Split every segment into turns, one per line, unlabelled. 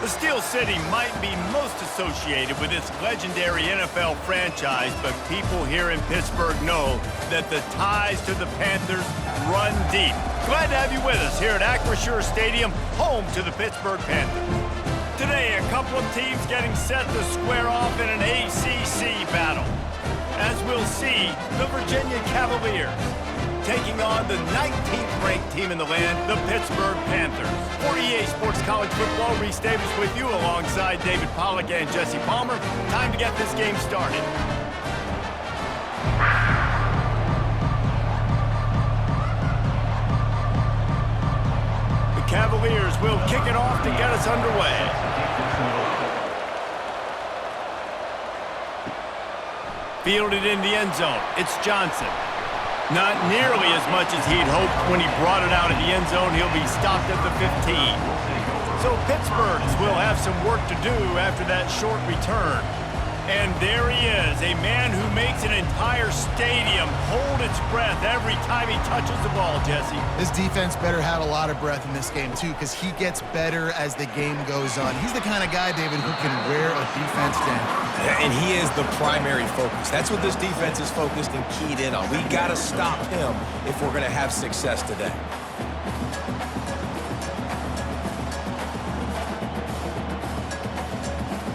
Steel City might be most associated with its legendary NFL franchise, but people here in Pittsburgh know that the ties to the Panthers run deep. Glad to have you with us here at Acrisure Stadium, home to the Pittsburgh Panthers. Today, a couple of teams getting set to square off in an ACC battle. As we'll see, the Virginia Cavaliers taking on the 19th ranked team in the land, the Pittsburgh Panthers. For EA Sports College Football, Reese Davis with you alongside David Pollack and Jesse Palmer. Time to get this game started. The Cavaliers will kick it off to get us underway. Fielded in the end zone, it's Johnson. Not nearly as much as he'd hoped when he brought it out of the end zone. He'll be stopped at the 15. So Pittsburgh's will have some work to do after that short return. And there he is, a man who makes an entire stadium hold its breath every time he touches the ball, Jesse.
This defense better have a lot of breath in this game, too, because he gets better as the game goes on. He's the kind of guy, David, who can wear a defense down.
Yeah, and he is the primary focus. That's what this defense is focused and keyed in on. We got to stop him if we're going to have success today.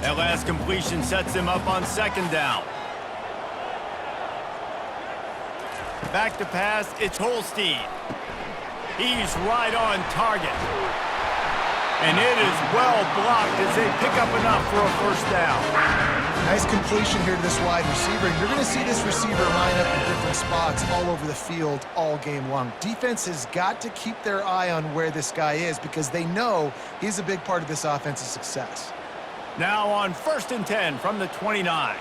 That last completion sets him up on second down. Back to pass, it's Holstein. He's right on target. And it is well blocked as they pick up enough for a first down.
Nice completion here to this wide receiver. You're going to see this receiver line up in different spots all over the field all game long. Defense has got to keep their eye on where this guy is because they know he's a big part of this offense's success.
Now on 1st and 10 from the 29.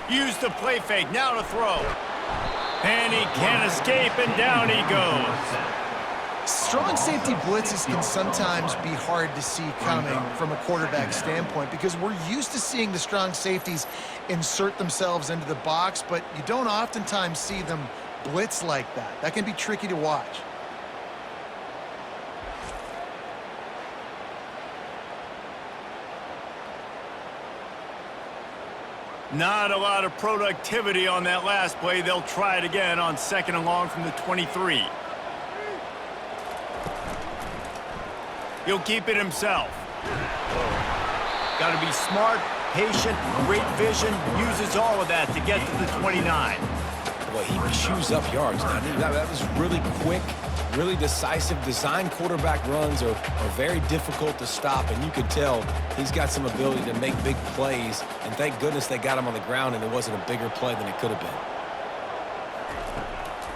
Use the play fake, now to throw. And he can't escape, and down he goes.
Strong safety blitzes can sometimes be hard to see coming from a quarterback standpoint because we're used to seeing the strong safeties insert themselves into the box, but you don't oftentimes see them blitz like that. That can be tricky to watch.
Not a lot of productivity on that last play. They'll try it again on 2nd and long from the 23. He'll keep it himself. Got to be smart, patient, great vision. Uses all of that to get to the 29.
Boy, he chews up yards. Now, that was really quick, really decisive. Design quarterback runs are very difficult to stop, and you could tell he's got some ability to make big plays, and thank goodness they got him on the ground and it wasn't a bigger play than it could have been.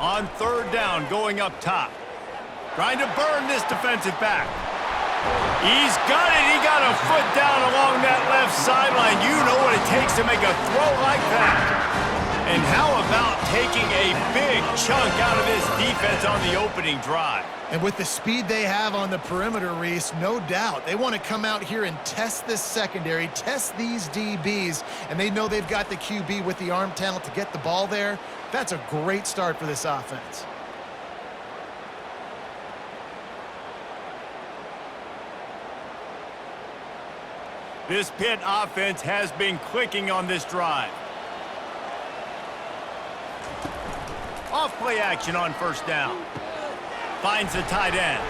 On 3rd down, going up top. Trying to burn this defensive back. He's got it. He got a foot down along that left sideline. You know what it takes to make a throw like that. And how about taking a big chunk out of this defense on the opening drive?
And with the speed they have on the perimeter, Reese, no doubt, they want to come out here and test this secondary, test these DBs, and they know they've got the QB with the arm talent to get the ball there. That's a great start for this offense.
This Pitt offense has been clicking on this drive. Off play action on 1st down. Finds the tight end.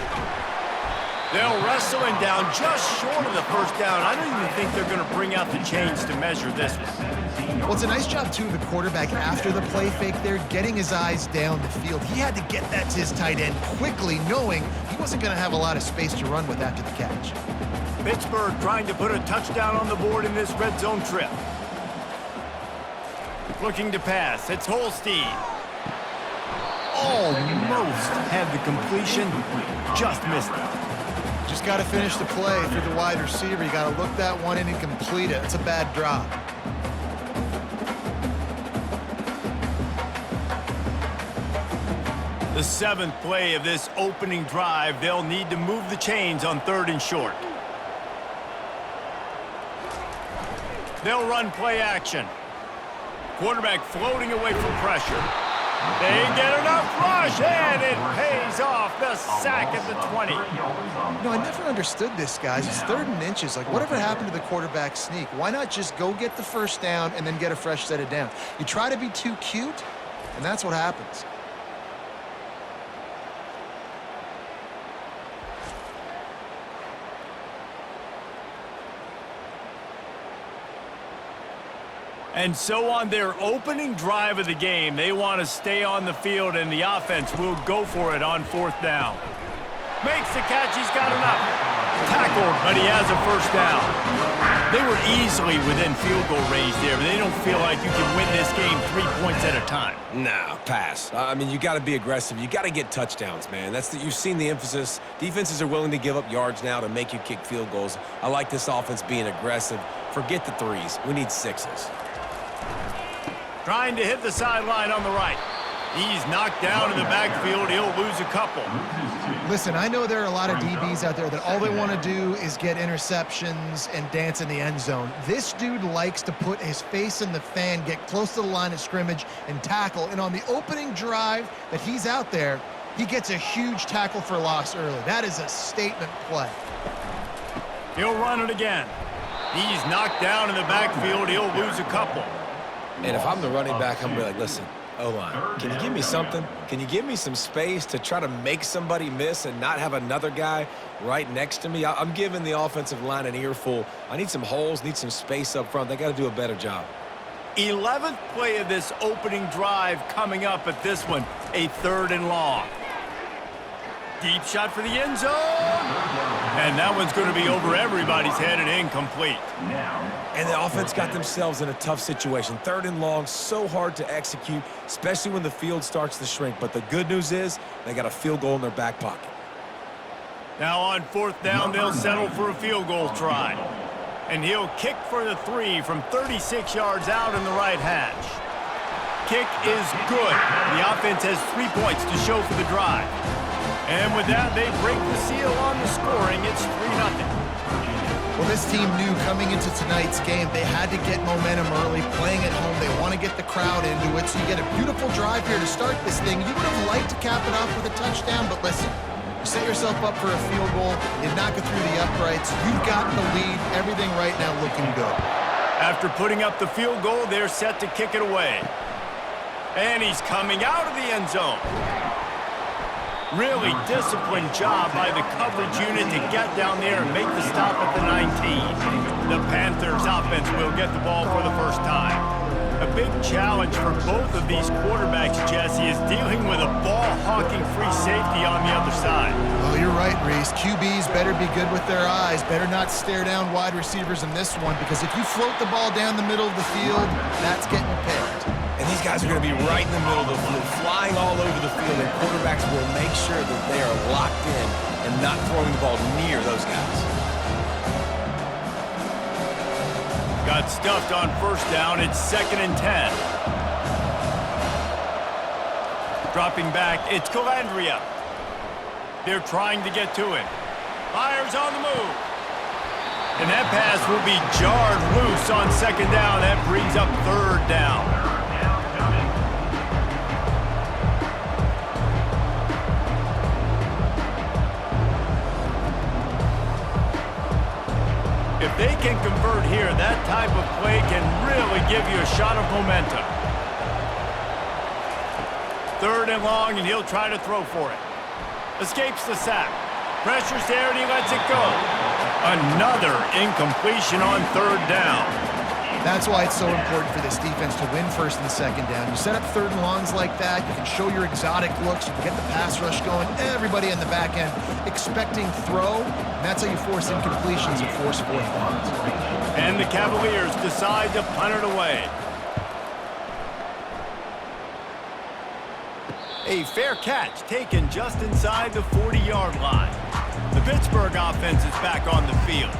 They'll wrestle him down just short of the 1st down. I don't even think they're going to bring out the chains to measure this one.
Well, it's a nice job, too, of the quarterback after the play fake there, getting his eyes down the field. He had to get that to his tight end quickly, knowing he wasn't going to have a lot of space to run with after the catch.
Pittsburgh trying to put a touchdown on the board in this red zone trip. Looking to pass. It's Holstein. Almost had the completion. Just missed it.
Just got to finish the play for the wide receiver. You got to look that one in and complete it. It's a bad drop.
The 7th play of this opening drive. They'll need to move the chains on 3rd and short. They'll run play action. Quarterback floating away from pressure. They get enough rush, and it pays off the sack at the 20.
I never understood this, guys. It's 3rd and inches. Like, whatever happened to the quarterback sneak? Why not just go get the first down and then get a fresh set of downs? You try to be too cute, and that's what happens.
And so on their opening drive of the game, they want to stay on the field, and the offense will go for it on 4th down. Makes the catch. He's got enough. Tackled, but he has a first down. They were easily within field goal range there, but they don't feel like you can win this game 3 points at a time.
Nah, pass. I mean, you got to be aggressive. You got to get touchdowns, man. You've seen the emphasis. Defenses are willing to give up yards now to make you kick field goals. I like this offense being aggressive. Forget the 3s. We need 6s.
Trying to hit the sideline on the right. He's knocked down in the backfield. He'll lose a couple.
Listen, I know there are a lot of DBs out there that all they want to do is get interceptions and dance in the end zone. This dude likes to put his face in the fan, get close to the line of scrimmage, and tackle. And on the opening drive that he's out there, he gets a huge tackle for loss early. That is a statement play.
He'll run it again. He's knocked down in the backfield. He'll lose a couple.
And if I'm the running back, I'm going to be like, listen, O-line, can you give me something? Can you give me some space to try to make somebody miss and not have another guy right next to me? I'm giving the offensive line an earful. I need some holes, need some space up front. They got to do a better job.
11th play of this opening drive coming up at this one, a 3rd and long. Deep shot for the end zone. And that one's going to be over everybody's head and incomplete.
And the offense got themselves in a tough situation. 3rd and long, so hard to execute, especially when the field starts to shrink. But the good news is they got a field goal in their back pocket.
Now on 4th down, they'll settle for a field goal try. And he'll kick for the 3 from 36 yards out in the right hash. Kick is good. The offense has 3 points to show for the drive. And with that, they break the seal on the scoring. It's 3-0.
Well, this team knew coming into tonight's game they had to get momentum early, playing at home. They want to get the crowd into it, so you get a beautiful drive here to start this thing. You would have liked to cap it off with a touchdown, but listen, you set yourself up for a field goal, you knock it through the uprights, you've got the lead, everything right now looking good.
After putting up the field goal, they're set to kick it away. And he's coming out of the end zone. Really disciplined job by the coverage unit to get down there and make the stop at the 19. The Panthers offense will get the ball for the first time. A big challenge for both of these quarterbacks, Jesse, is dealing with a ball-hawking free safety on the other side.
Oh, you're right, Reese. QBs better be good with their eyes, better not stare down wide receivers in this one, because if you float the ball down the middle of the field, that's getting picked.
And these guys are going to be right in the middle of the field, flying all over the field, and quarterbacks will make sure that they are locked in and not throwing the ball near those guys.
Got stuffed on 1st down. It's 2nd and 10. Dropping back, it's Calandria. They're trying to get to him. Fires on the move. And that pass will be jarred loose on 2nd down. That brings up 3rd down. If they can convert here, that type of play can really give you a shot of momentum. 3rd and long, and he'll try to throw for it. Escapes the sack. Pressure's there, and he lets it go. Another incompletion on 3rd down.
That's why it's so important for this defense to win 1st and 2nd down. You set up 3rd and longs like that, you can show your exotic looks, you can get the pass rush going, everybody in the back end expecting throw, and that's how you force incompletions and force 4th downs.
And the Cavaliers decide to punt it away. A fair catch taken just inside the 40-yard line. The Pittsburgh offense is back on the field.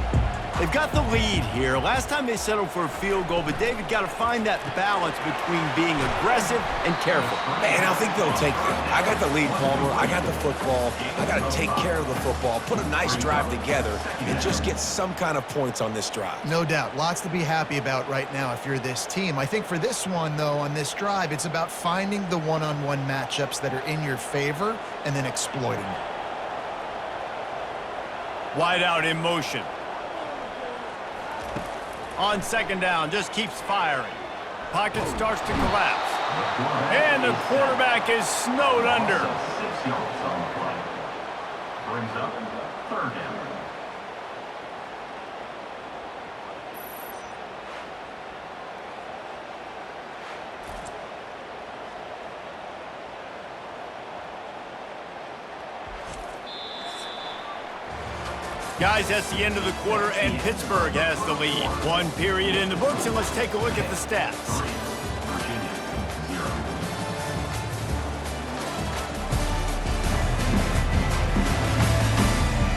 They've got the lead here. Last time they settled for a field goal, but David got to find that balance between being aggressive and careful.
And I think they'll take that. I got the lead, Palmer. I got the football. I got to take care of the football, put a nice drive together, and just get some kind of points on this drive.
No doubt. Lots to be happy about right now if you're this team. I think for this one, though, on this drive, it's about finding the one-on-one matchups that are in your favor and then exploiting them.
Wide out in motion. On second down, just keeps firing. Pocket starts to collapse. And the quarterback is snowed under.
6 yards on the play. Brings up third down.
Guys, that's the end of the quarter, and Pittsburgh has the lead. One period in the books, and let's take a look at the stats.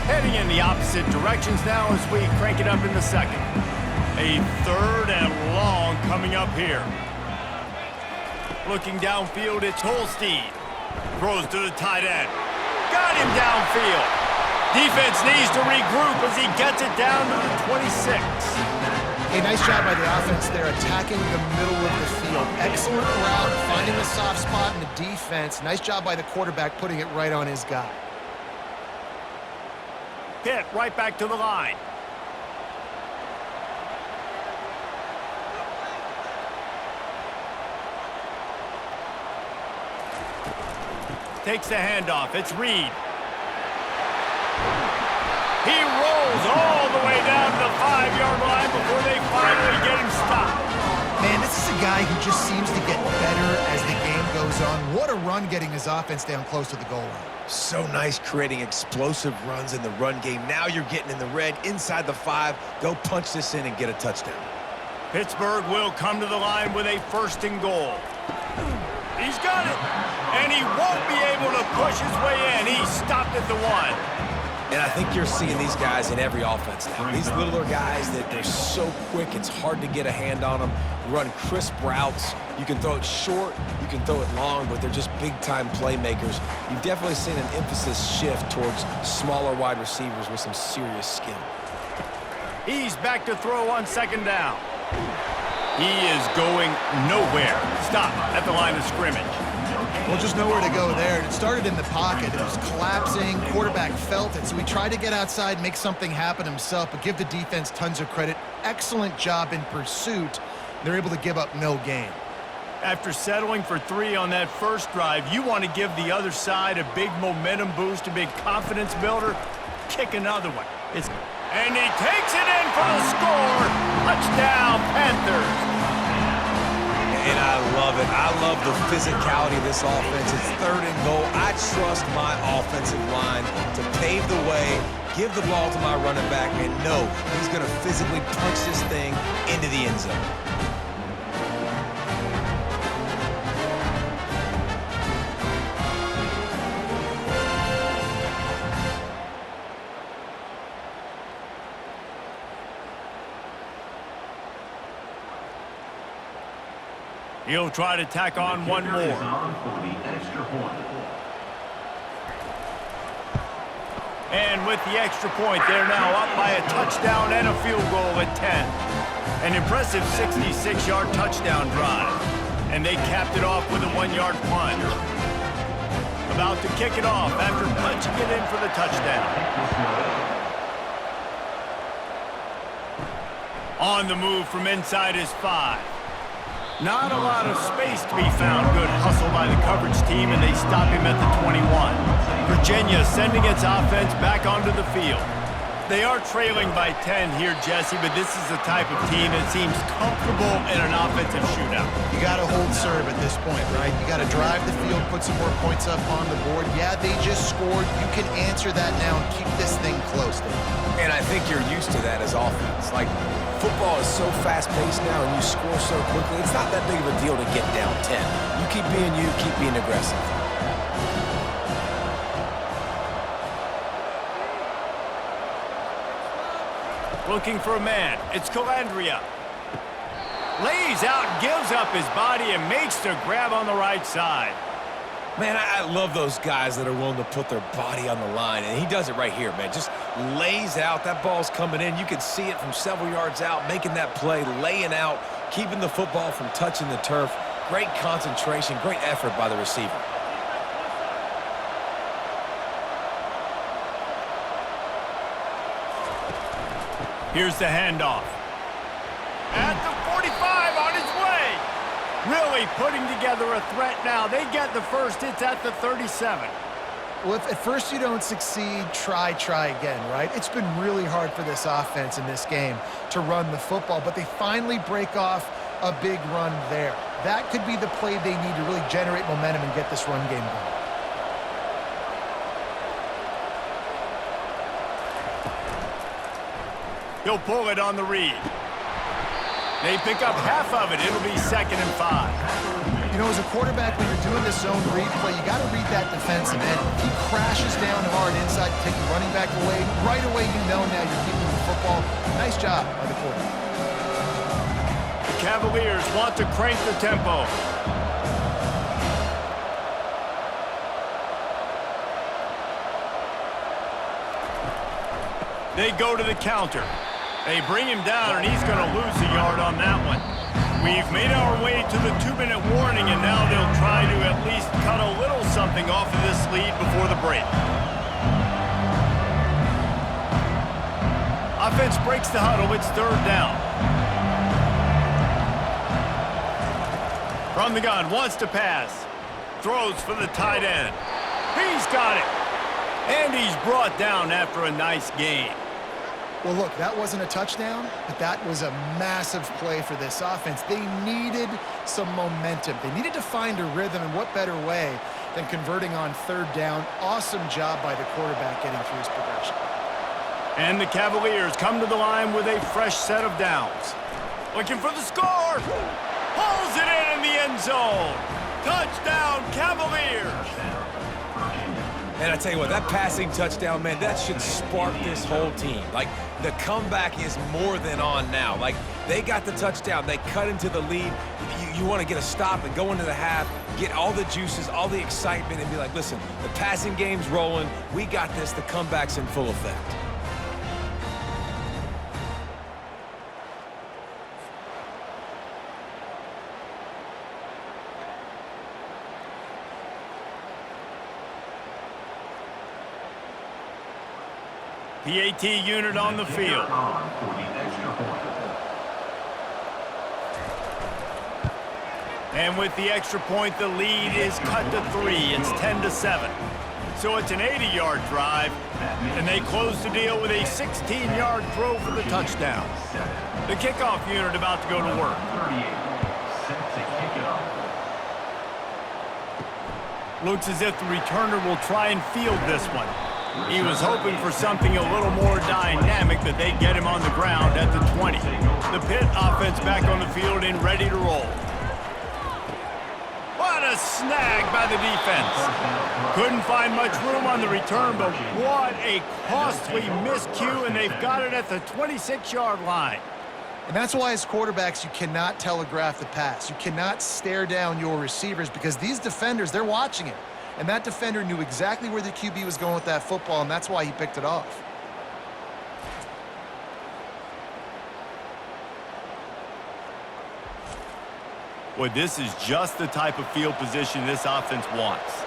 Heading in the opposite directions now as we crank it up in the second. A third and long coming up here. Looking downfield, it's Holstein. Throws to the tight end. Got him downfield. Defense needs to regroup as he gets it down to the 26.
Hey, nice job by the offense there, attacking the middle of the field. Excellent route, finding the soft spot in the defense. Nice job by the quarterback putting it right on his guy.
Pitt right back to the line. Takes the handoff. It's Reed. He rolls all the way down to the 5-yard line before they finally get him stopped.
Man, this is a guy who just seems to get better as the game goes on. What a run getting his offense down close to the goal line.
So nice creating explosive runs in the run game. Now you're getting in the red, inside the 5. Go punch this in and get a touchdown.
Pittsburgh will come to the line with a first and goal. He's got it, and he won't be able to push his way in. He's stopped at the 1.
And I think you're seeing these guys in every offense now. These littler guys that they're so quick, it's hard to get a hand on them. Run crisp routes. You can throw it short, you can throw it long, but they're just big-time playmakers. You've definitely seen an emphasis shift towards smaller wide receivers with some serious skill.
He's back to throw on second down. He is going nowhere. Stop at the line of scrimmage.
Well, just nowhere to go there. It started in the pocket. It was collapsing. Quarterback felt it, so he tried to get outside, make something happen himself, but give the defense tons of credit. Excellent job in pursuit. They're able to give up no gain.
After settling for 3 on that first drive, you want to give the other side a big momentum boost, a big confidence builder. Kick another one. And he takes it in for the score. Touchdown, Panthers.
And I love it. I love the physicality of this offense. It's third and goal. I trust my offensive line to pave the way, give the ball to my running back, and know he's going to physically punch this thing into the end zone.
He'll try to tack on one more. And with the extra point, they're now up by a touchdown and a field goal at 10. An impressive 66-yard touchdown drive. And they capped it off with a 1-yard plunge. About to kick it off after punching it in for the touchdown. On the move from inside his 5. Not a lot of space to be found. Good hustle by the coverage team, and they stop him at the 21. Virginia sending its offense back onto the field. They are trailing by 10 here, Jesse, but this is the type of team that seems comfortable in an offensive shootout.
You got to hold serve at this point, right? You got to drive the field, put some more points up on the board. Yeah, they just scored. You can answer that now and keep this thing close.
And I think you're used to that as offense. Like, football is so fast-paced now and you score so quickly, it's not that big of a deal to get down 10. You keep being aggressive.
Looking for a man. It's Calandria. Lays out, gives up his body, and makes the grab on the right side.
Man, I love those guys that are willing to put their body on the line, and he does it right here, man. Just lays out. That ball's coming in. You can see it from several yards out, making that play, laying out, keeping the football from touching the turf. Great concentration, great effort by the receiver.
Here's the handoff. At the 45, on his way. Really putting together a threat now. They get the first. It's at the 37.
Well, if at first you don't succeed, try again, right? It's been really hard for this offense in this game to run the football, but they finally break off a big run there. That could be the play they need to really generate momentum and get this run game going.
He'll pull it on the read. They pick up half of it. It'll be 2nd and 5.
You know, as a quarterback, when you're doing this zone read play, you got to read that defensive end. If he crashes down hard inside to take the running back away, right away you know now you're keeping the football. Nice job by the quarterback.
The Cavaliers want to crank the tempo. They go to the counter. They bring him down, and he's going to lose a yard on that one. We've made our way to the 2-minute warning, and now they'll try to at least cut a little something off of this lead before the break. Offense breaks the huddle. It's 3rd down. From the gun, wants to pass. Throws for the tight end. He's got it. And he's brought down after a nice gain.
Well, look, that wasn't a touchdown, but that was a massive play for this offense. They needed some momentum. They needed to find a rhythm, and what better way than converting on 3rd down. Awesome job by the quarterback getting through his progression.
And the Cavaliers come to the line with a fresh set of downs. Looking for the score. Pulls it in the end zone. Touchdown, Cavaliers.
And I tell you what, that passing touchdown, man, that should spark this whole team. Like, the comeback is more than on now. Like, they got the touchdown. They cut into the lead. You want to get a stop and go into the half, get all the juices, all the excitement, and be like, listen, the passing game's rolling. We got this. The comeback's in full effect.
PAT unit on the field. And with the extra point, the lead is cut to 3. It's 10-7. So it's an 80-yard drive, and they close the deal with a 16-yard throw for the touchdown. The kickoff unit about to go to work. Looks as if the returner will try and field this one. He was hoping for something a little more dynamic, that they get him on the ground at the 20. The Pitt offense back on the field and ready to roll. What a snag by the defense. Couldn't find much room on the return, but what a costly miscue, and they've got it at the 26-yard line.
And that's why as quarterbacks, you cannot telegraph the pass. You cannot stare down your receivers, because these defenders, they're watching it. And that defender knew exactly where the QB was going with that football, and that's why he picked it off.
Boy, this is just the type of field position this offense wants.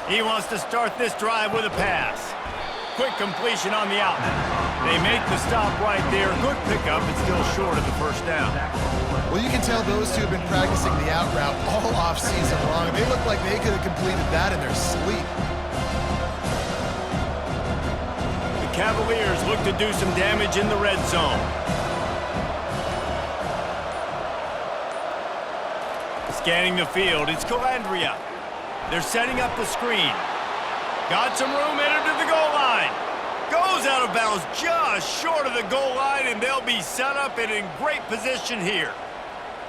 He wants to start this drive with a pass. Quick completion on the out. They make the stop right there. Good pickup, but still short of the first down.
Well, you can tell those two have been practicing the out route all off-season long. They look like they could have completed that in their sleep.
The Cavaliers look to do some damage in the red zone. Scanning the field, it's Calandria. They're setting up the screen. Got some room, headed to the goal line. Goes out of bounds just short of the goal line, and they'll be set up and in great position here.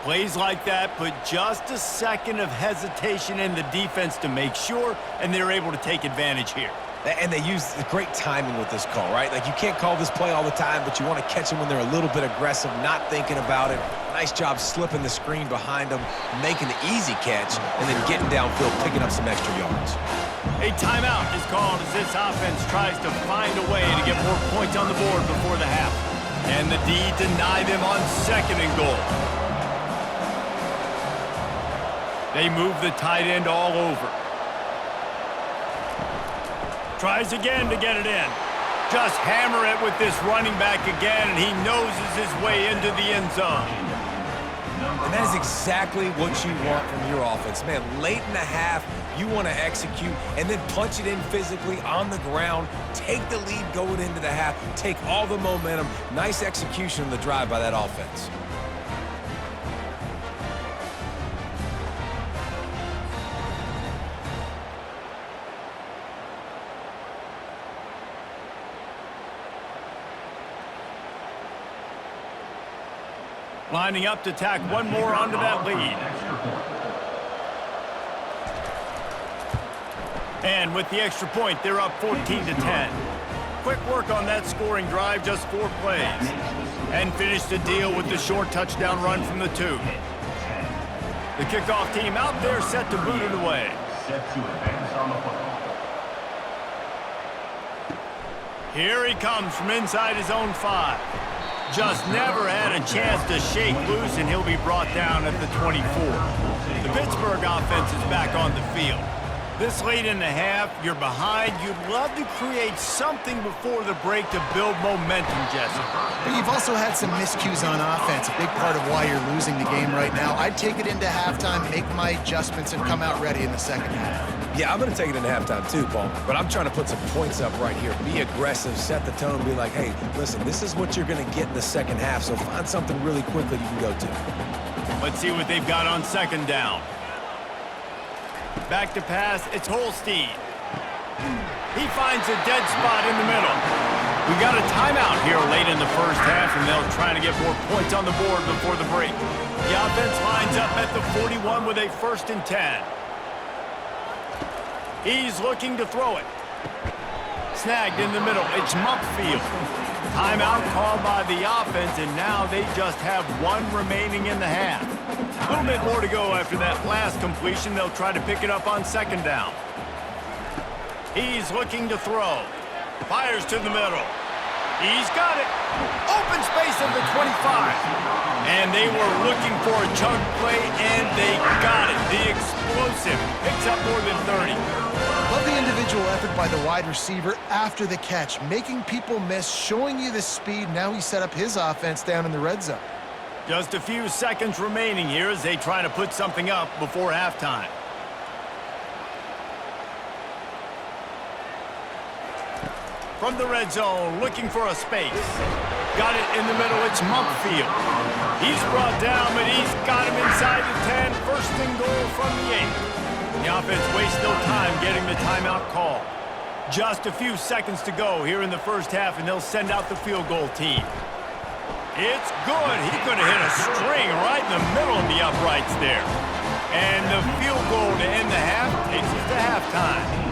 Plays like that put just a second of hesitation in the defense to make sure, and they're able to take advantage here.
And they use the great timing with this call, right? Like, you can't call this play all the time, but you want to catch them when they're a little bit aggressive, not thinking about it. Nice job slipping the screen behind them, making the easy catch, and then getting downfield, picking up some extra yards.
A timeout is called as this offense tries to find a way to get more points on the board before the half. And the D deny them on 2nd and goal. They move the tight end all over. Tries again to get it in. Just hammer it with this running back again, and he noses his way into the end zone.
And that is exactly what you want from your offense. Man, late in the half, you want to execute and then punch it in physically on the ground, take the lead going into the half, take all the momentum. Nice execution on the drive by that offense.
Lining up to tack one more onto that lead. And with the extra point, they're up 14-10. Quick work on that scoring drive, just 4 plays. And finished the deal with the short touchdown run from the 2. The kickoff team out there set to boot it away.
Set to advance on the football.
Here he comes from inside his own 5. Just never had a chance to shake loose, and he'll be brought down at the 24. The Pittsburgh offense is back on the field. This late in the half, you're behind. You'd love to create something before the break to build momentum, Jesse.
But you've also had some miscues on offense, a big part of why you're losing the game right now. I'd take it into halftime, make my adjustments, and come out ready in the second half.
Yeah, I'm going to take it into halftime too, Paul. But I'm trying to put some points up right here. Be aggressive, set the tone, be like, hey, listen, this is what you're going to get in the second half, so find something really quickly you can go to.
Let's see what they've got on 2nd down. Back to pass, it's Holstein. He finds a dead spot in the middle. We got a timeout here late in the first half, and they'll try to get more points on the board before the break. The offense lines up at the 41 with a 1st and 10. He's looking to throw it. Snagged in the middle. It's Mumpfield. Timeout called by the offense, and now they just have 1 remaining in the half. A little bit more to go after that last completion. They'll try to pick it up on 2nd down. He's looking to throw. Fires to the middle. He's got it. Open space at the 25. And they were looking for a chunk play, and they got it. The explosive picks up more than 30.
Love the individual effort by the wide receiver after the catch, making people miss, showing you the speed. Now he set up his offense down in the red zone.
Just a few seconds remaining here as they try to put something up before halftime. From the red zone, looking for a space. Got it in the middle, it's Mumpfield. He's brought down, but he's got him inside the 10. 1st and goal from the 8. The offense wastes no time getting the timeout call. Just a few seconds to go here in the first half, and they'll send out the field goal team. It's good. He could have hit a string right in the middle of the uprights there. And the field goal to end the half takes us to halftime.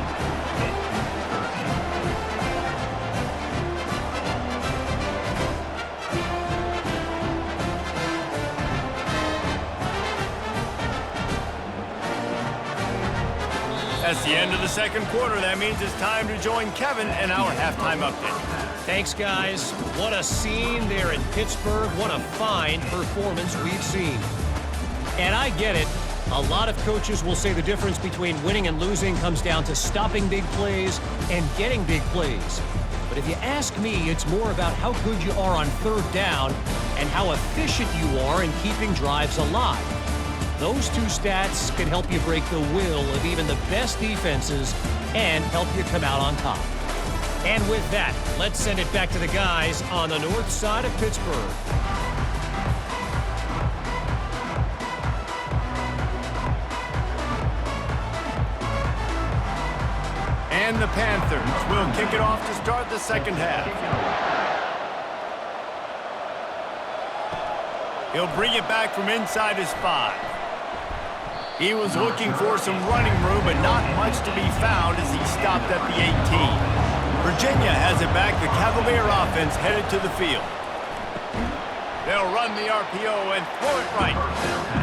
That's the end of the 2nd quarter. That means it's time to join Kevin in our halftime update.
Thanks, guys. What a scene there in Pittsburgh. What a fine performance we've seen. And I get it. A lot of coaches will say the difference between winning and losing comes down to stopping big plays and getting big plays. But if you ask me, it's more about how good you are on 3rd down and how efficient you are in keeping drives alive. Those 2 stats can help you break the will of even the best defenses and help you come out on top. And with that, let's send it back to the guys on the north side of Pittsburgh.
And the Panthers will kick it off to start the 2nd half. He'll bring it back from inside his 5. He was looking for some running room, but not much to be found as he stopped at the 18. Virginia has it back. The Cavalier offense headed to the field. They'll run the RPO and throw it right.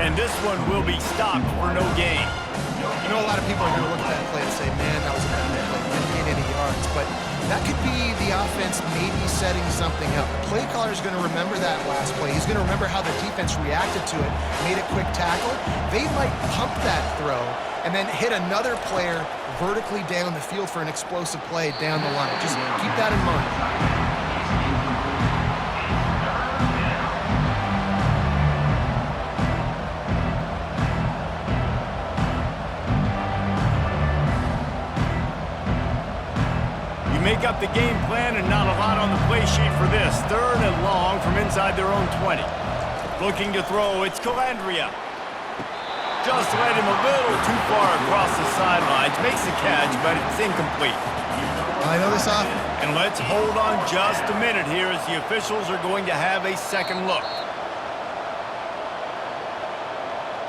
And this one will be stopped for no gain.
You know, a lot of people are going to look at that play and say, man, that was a bad play. Didn't gain any yards. But that could be the offense maybe setting something up. The play caller is going to remember that last play. He's going to remember how the defense reacted to it, made a quick tackle. They might pump that throw and then hit another player vertically down the field for an explosive play down the line. Just keep that in mind.
Make up the game plan and not a lot on the play sheet for this. 3rd and long from inside their own 20. Looking to throw, it's Calandria. Just led him a little too far across the sidelines. Makes the catch, but it's incomplete.
I know this off.
And let's hold on just a minute here as the officials are going to have a second look.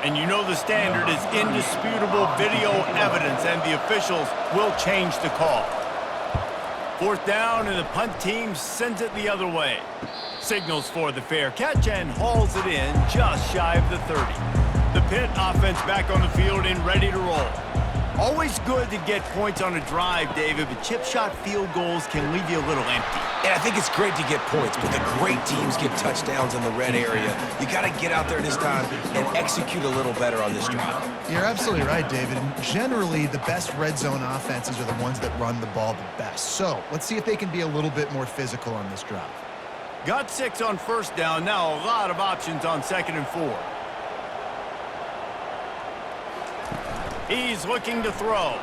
And you know the standard is indisputable video evidence, and the officials will change the call. 4th down, and the punt team sends it the other way. Signals for the fair catch and hauls it in just shy of the 30. The Pitt offense back on the field and ready to roll. Always good to get points on a drive, David, but chip shot field goals can leave you a little empty.
And I think it's great to get points, but the great teams get touchdowns in the red area. You got to get out there this time and execute a little better on this drive.
You're absolutely right, David. And generally, the best red zone offenses are the ones that run the ball the best. So let's see if they can be a little bit more physical on this drive.
Got 6 on 1st down. Now a lot of options on 2nd and 4. He's looking to throw.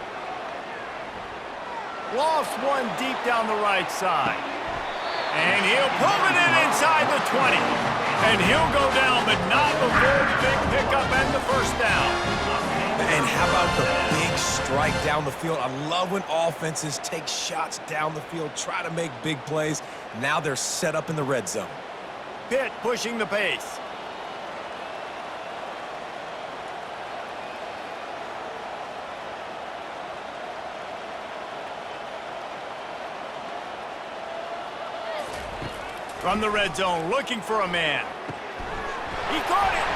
Lost one deep down the right side. And he'll pull it in inside the 20. And he'll go down, but not before the big pickup and the 1st down.
And how about the big strike down the field? I love when offenses take shots down the field, try to make big plays. Now they're set up in the red zone.
Pitt pushing the pace. From the red zone, looking for a man. He caught it.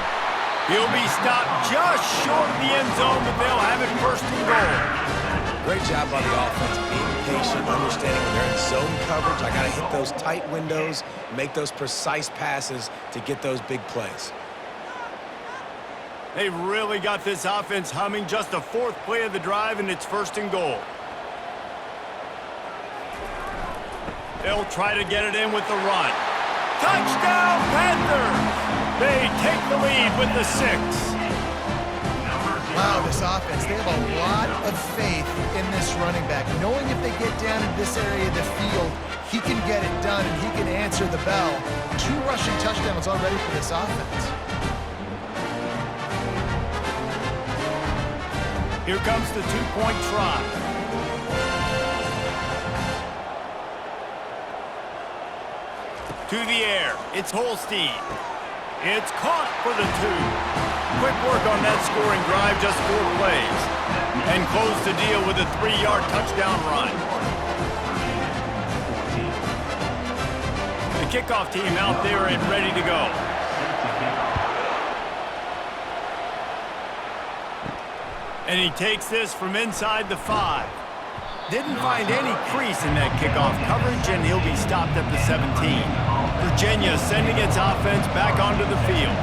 He'll be stopped just short of the end zone, but they'll have it 1st and goal.
Great job by the offense, being patient, understanding when they're in zone coverage. I got to hit those tight windows, make those precise passes to get those big plays.
They've really got this offense humming. Just the 4th play of the drive, and it's 1st and goal. They'll try to get it in with the run. Touchdown, Panthers! They take the lead with the 6.
Wow, this offense, they have a lot of faith in this running back, knowing if they get down in this area of the field, he can get it done and he can answer the bell. 2 rushing touchdowns already for this offense.
Here comes the 2-point try. To the air, it's Holstein. It's caught for the 2. Quick work on that scoring drive, just 4 plays. And close the deal with a 3-yard touchdown run. The kickoff team out there and ready to go. And he takes this from inside the 5. Didn't find any crease in that kickoff coverage, and he'll be stopped at the 17. Virginia sending its offense back onto the field.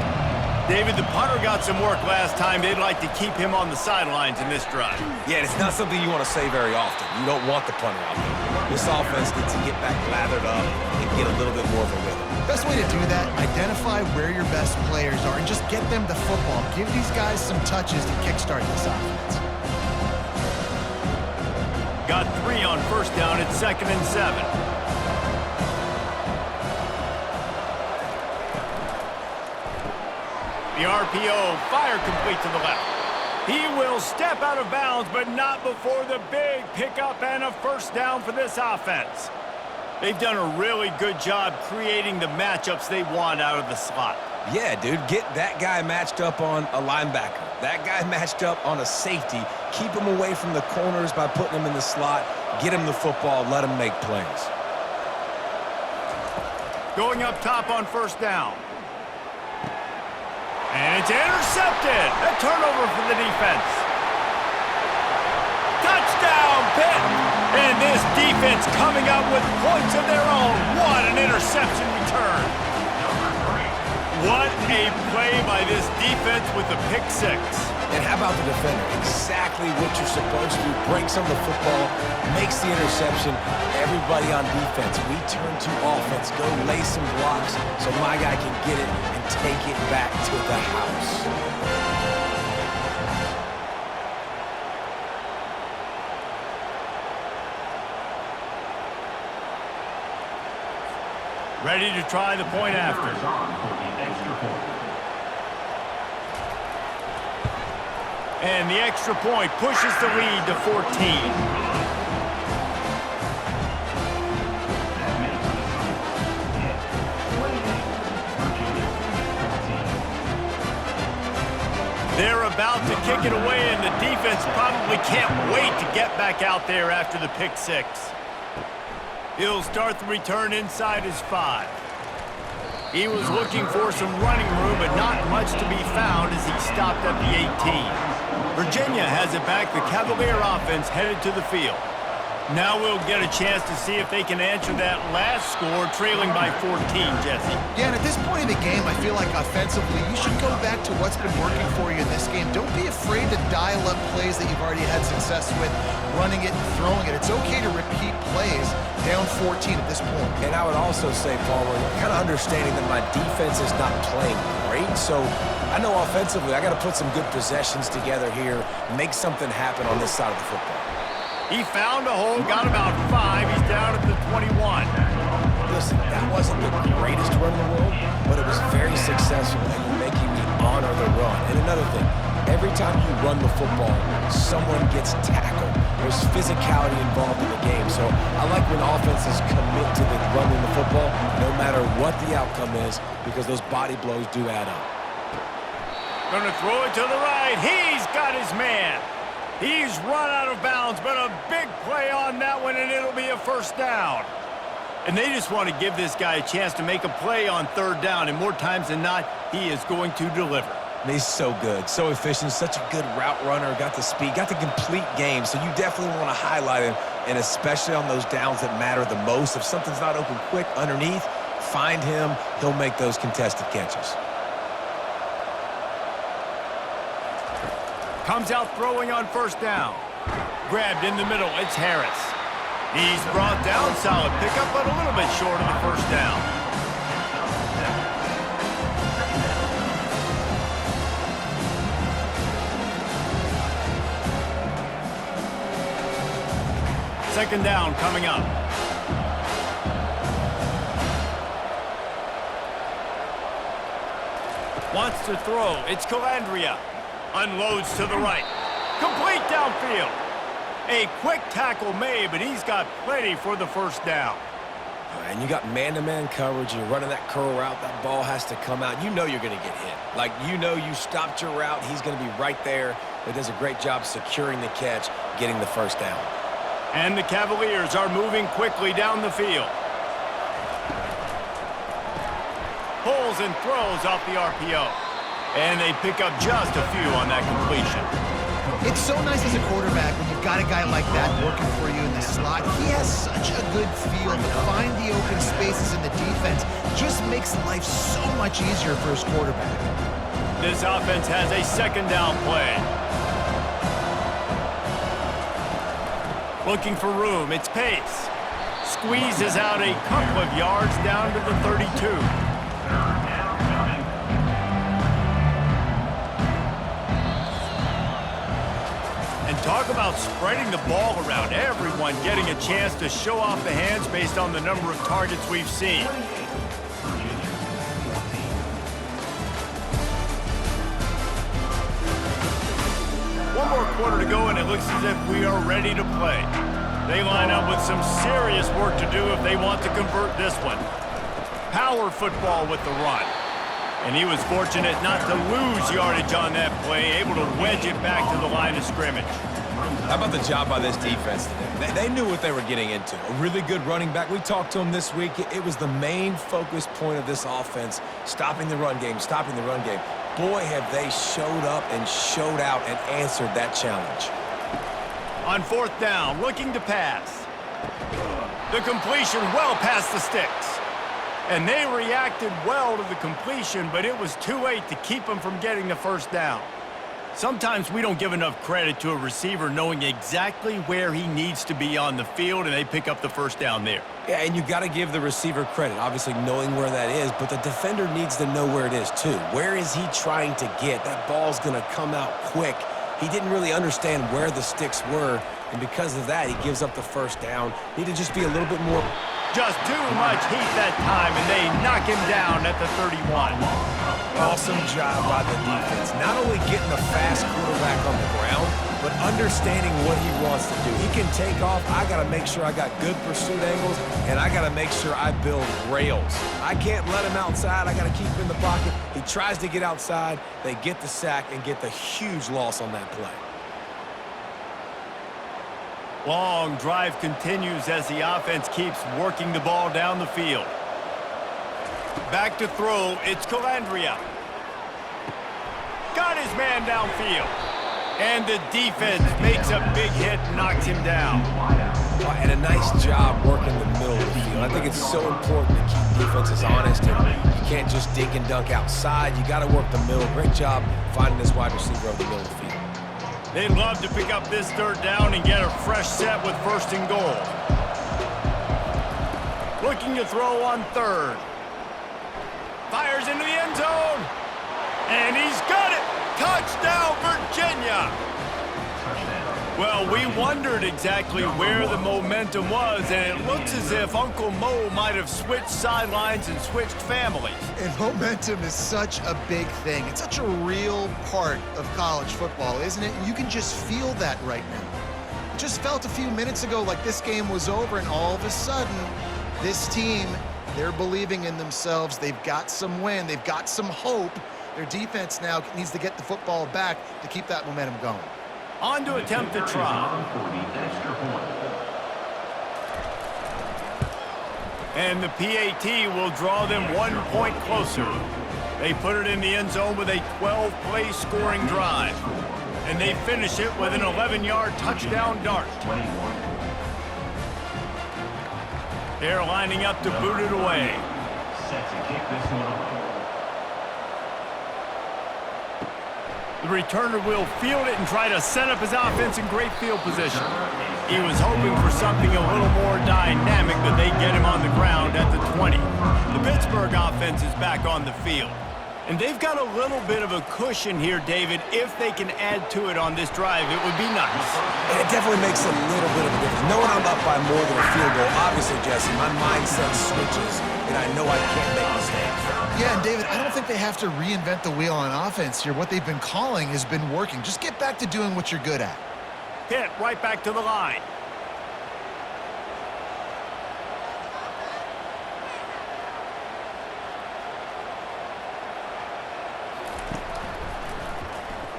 David, the punter got some work last time. They'd like to keep him on the sidelines in this drive.
Yeah, it's not something you want to say very often. You don't want the punter out there. This offense needs to get back lathered up and get a little bit more of a rhythm.
Best way to do that, identify where your best players are and just get them the football. Give these guys some touches to kickstart this offense.
Got 3 on 1st down at 2nd and 7. The RPO, fire complete to the left. He will step out of bounds, but not before the big pickup and a 1st down for this offense. They've done a really good job creating the matchups they want out of the slot.
Yeah, dude, get that guy matched up on a linebacker. That guy matched up on a safety. Keep him away from the corners by putting him in the slot. Get him the football. Let him make plays.
Going up top on first down. And it's intercepted. A turnover for the defense. Touchdown, Pitt! And this defense coming up with points of their own. What an interception return. What a play by this defense with the pick six.
And how about the defender? Exactly what you're supposed to. Breaks on the football, makes the interception. Everybody on defense, we turn to offense. Go lay some blocks so my guy can get it and take it back to the house.
Ready to try the point after. And the extra point pushes the lead to 14. They're about to kick it away, and the defense probably can't wait to get back out there after the pick six. He'll start the return inside his 5. He was looking for some running room, but not much to be found as he stopped at the 18. Virginia has it back. The Cavalier offense headed to the field. Now we'll get a chance to see if they can answer that last score, trailing by 14, Jesse.
Yeah, and at this point in the game, I feel like offensively, you should go back to what's been working for you in this game. Don't be afraid to dial up plays that you've already had success with, running it and throwing it. It's okay to repeat plays down 14 at this point.
And I would also say, Paul, we're kind of understanding that my defense is not playing great, so I know offensively I got to put some good possessions together here, make something happen on this side of the football.
He found a hole, got about 5. He's down at the 21.
Listen, that wasn't the greatest run in the world, but it was very successful, and you're making me honor the run. And another thing, every time you run the football, someone gets tackled. There's physicality involved in the game. So I like when offenses commit to the running the football, no matter what the outcome is, because those body blows do add up.
Gonna throw it to the right. He's got his man. He's run out of bounds, but a big play on that one, and it'll be a first down. And they just want to give this guy a chance to make a play on third down, and more times than not, he is going to deliver.
He's so good, so efficient, such a good route runner, got the speed, got the complete game, so you definitely want to highlight him, and especially on those downs that matter the most. If something's not open quick underneath, find him, he'll make those contested catches.
Comes out throwing on first down. Grabbed in the middle, it's Harris. He's brought down, solid pickup, but a little bit short of the first down. Second down coming up. Wants to throw, it's Calandria. Unloads to the right. Complete downfield. A quick tackle made, but he's got plenty for the first down.
And you got man-to-man coverage. You're running that curl route. That ball has to come out. You know you're going to get hit. Like, you know you stopped your route. He's going to be right there. But does a great job securing the catch, getting the first down.
And the Cavaliers are moving quickly down the field. Pulls and throws off the RPO. And they pick up just a few on that completion.
It's so nice as a quarterback when you've got a guy like that working for you in the slot. He has such a good feel to find the open spaces in the defense. Just makes life so much easier for his quarterback.
This offense has a second down play. Looking for room, it's Pace. Squeezes out a couple of yards down to the 32. Talk about spreading the ball around. Everyone getting a chance to show off the hands based on the number of targets we've seen. One more quarter to go, and it looks as if we are ready to play. They line up with some serious work to do if they want to convert this one. Power football with the run. And he was fortunate not to lose yardage on that play, able to wedge it back to the line of scrimmage.
How about the job by this defense today? They knew what they were getting into. A really good running back. We talked to him this week. It was the main focus point of this offense, stopping the run game, stopping the run game. Boy, have they showed up and showed out and answered that challenge.
On 4th down, looking to pass. The completion well past the sticks. And they reacted well to the completion, but it was too late to keep them from getting the first down. Sometimes we don't give enough credit to a receiver knowing exactly where he needs to be on the field, and they pick up the first down there.
Yeah, and you got to give the receiver credit, obviously knowing where that is, but the defender needs to know where it is too. Where is he trying to get? That ball's going to come out quick. He didn't really understand where the sticks were, and because of that, he gives up the first down. Need to just be a little bit more...
Just too much heat that time, and they knock him down at the 31.
Awesome job by the defense. Not only getting a fast quarterback on the ground, but understanding what he wants to do. He can take off. I got to make sure I got good pursuit angles, and I got to make sure I build rails. I can't let him outside. I got to keep him in the pocket. He tries to get outside. They get the sack and get the huge loss on that play.
Long drive continues as the offense keeps working the ball down the field. Back to throw, it's Calandria. Got his man downfield. And the defense makes a big hit and knocks him down.
And a nice job working the middle of the field. I think it's so important to keep defenses honest, and you can't just dink and dunk outside. You got to work the middle. Great job finding this wide receiver over the middle of the field.
They'd love to pick up this 3rd down and get a fresh set with 1st and goal. Looking to throw on 3rd. Fires into the end zone. And he's got it. Touchdown, Virginia. Well, we wondered exactly where the momentum was, and it looks as if Uncle Mo might have switched sidelines and switched families.
And momentum is such a big thing. It's such a real part of college football, isn't it? You can just feel that right now. It just felt a few minutes ago like this game was over, and all of a sudden, this team, they're believing in themselves. They've got some wind. They've got some hope. Their defense now needs to get the football back to keep that momentum going.
On to attempt the try. And the PAT will draw them 1 point closer. They put it in the end zone with a 12-play scoring drive. And they finish it with an 11-yard touchdown dart. They're lining up to boot it away.
Set to kick this one off.
The returner will field it and try to set up his offense in great field position. He was hoping for something a little more dynamic, but they get him on the ground at the 20. The Pittsburgh offense is back on the field. And they've got a little bit of a cushion here, David. If they can add to it on this drive, it would be nice.
And it definitely makes a little bit of a difference. Knowing I'm up by more than a field goal, obviously, Jesse, my mindset switches, and I know I can't make mistakes.
Yeah, and David, I don't think they have to reinvent the wheel on offense here. What they've been calling has been working. Just get back to doing what you're good at.
Pitt right back to the line.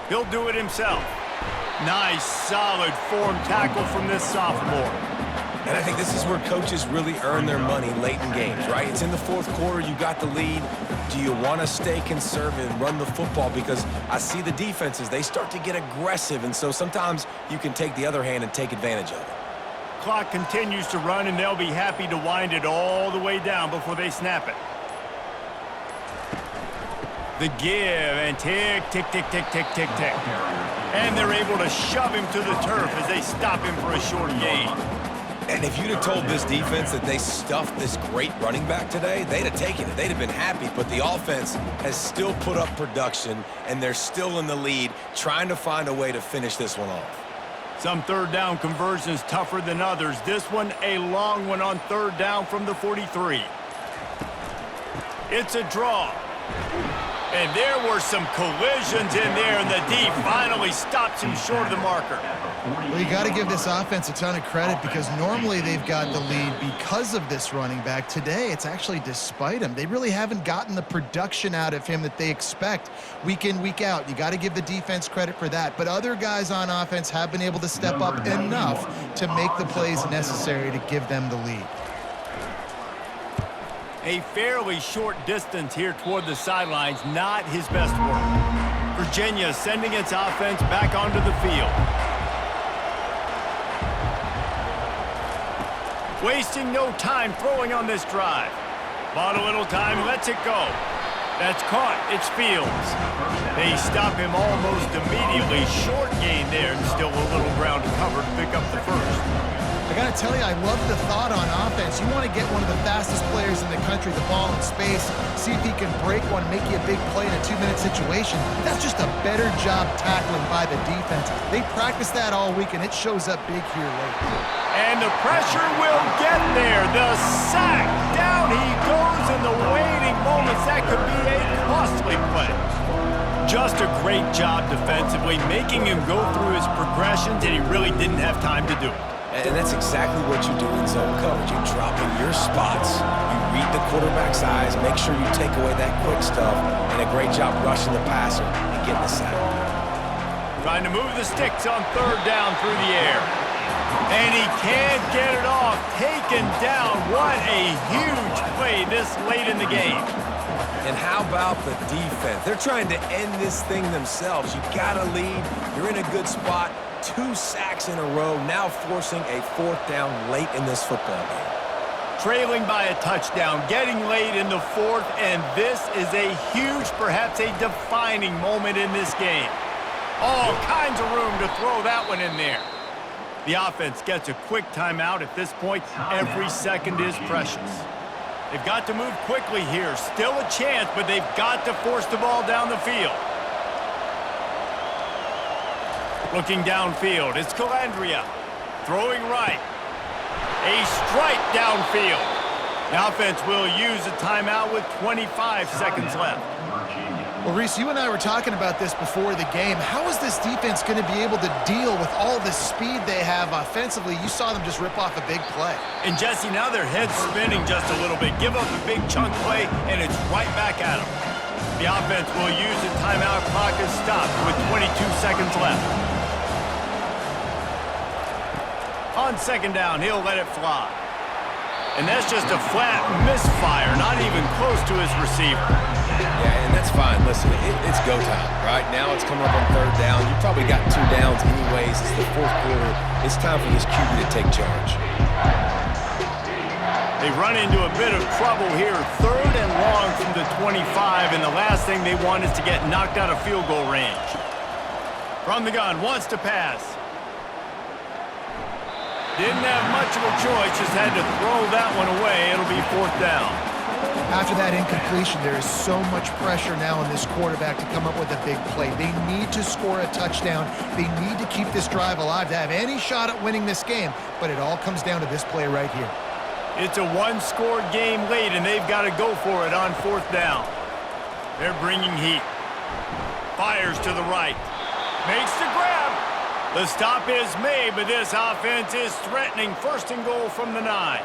He'll do it himself. Nice, solid form tackle from this sophomore.
And I think this is where coaches really earn their money late in games, right? It's in the 4th quarter, you got the lead. Do you want to stay conservative and run the football? Because I see the defenses, they start to get aggressive, and so sometimes you can take the other hand and take advantage of it.
Clock continues to run, and they'll be happy to wind it all the way down before they snap it. The give, and tick, tick, tick, tick, tick, tick, tick. And they're able to shove him to the turf as they stop him for a short gain.
And if you'd have told this defense that they stuffed this great running back today, they'd have taken it. They'd have been happy. But the offense has still put up production, and they're still in the lead, trying to find a way to finish this one off.
Some 3rd down conversions tougher than others. This one, a long one on 3rd down from the 43. It's a draw. And there were some collisions in there, and the D finally stops him short of the marker.
Well, you got to give this offense a ton of credit because normally they've got the lead because of this running back. Today, it's actually despite him. They really haven't gotten the production out of him that they expect week in, week out. You got to give the defense credit for that. But other guys on offense have been able to step up enough to make the plays necessary to give them the lead.
A fairly short distance here toward the sidelines, not his best work. Virginia sending its offense back onto the field. Wasting no time throwing on this drive. Bought a little time, lets it go. That's caught, it's Fields. They stop him almost immediately. Short gain there, and still a little ground to cover to pick up the first.
I got to tell you, I love the thought on offense. You want to get one of the fastest players in the country the ball in space, see if he can break one, make you a big play in a 2-minute situation. That's just a better job tackling by the defense. They practice that all week, and it shows up big here late.
And the pressure will get there. The sack. Down he goes in the waiting moments. That could be a costly play. Just a great job defensively, making him go through his progressions, and he really didn't have time to do it.
And that's exactly what you do in zone coverage. You drop in your spots, you read the quarterback's eyes, make sure you take away that quick stuff, and a great job rushing the passer and getting the sack.
Trying to move the sticks on third down through the air. And he can't get it off. Taken down. What a huge play this late in the game.
And how about the defense? They're trying to end this thing themselves. You got to lead. You're in a good spot. 2 sacks in a row, now forcing a 4th down late in this football game.
Trailing by a touchdown, getting late in the 4th, and this is a huge, perhaps a defining moment in this game. All kinds of room to throw that one in there. The offense gets a quick timeout. At this point, every second is precious. They've got to move quickly here. Still a chance, but they've got to force the ball down the field. Looking downfield, it's Calandria. Throwing right. A strike downfield. The offense will use a timeout with 25 seconds left.
Well, Reese, you and I were talking about this before the game. How is this defense going to be able to deal with all the speed they have offensively? You saw them just rip off a big play.
And Jesse, now their head's spinning just a little bit. Give up a big chunk play, and it's right back at them. The offense will use the timeout clock as stopped with 22 seconds left. On second down, he'll let it fly. And that's just a flat misfire, not even close to his receiver.
Yeah, and that's fine. Listen, it's go time, right? Now it's coming up on third down. You probably got 2 downs anyways. It's the 4th quarter. It's time for this QB to take charge.
They run into a bit of trouble here. 3rd and long from the 25, and the last thing they want is to get knocked out of field goal range. From the gun, wants to pass. Didn't have much of a choice, just had to throw that one away. It'll be 4th down.
After that incompletion, there is so much pressure now on this quarterback to come up with a big play. They need to score a touchdown. They need to keep this drive alive to have any shot at winning this game, but it all comes down to this play right here.
It's a 1-score game late, and they've got to go for it on 4th down. They're bringing heat. Fires to the right. Makes the grab. The stop is made, but this offense is threatening 1st and goal from the 9.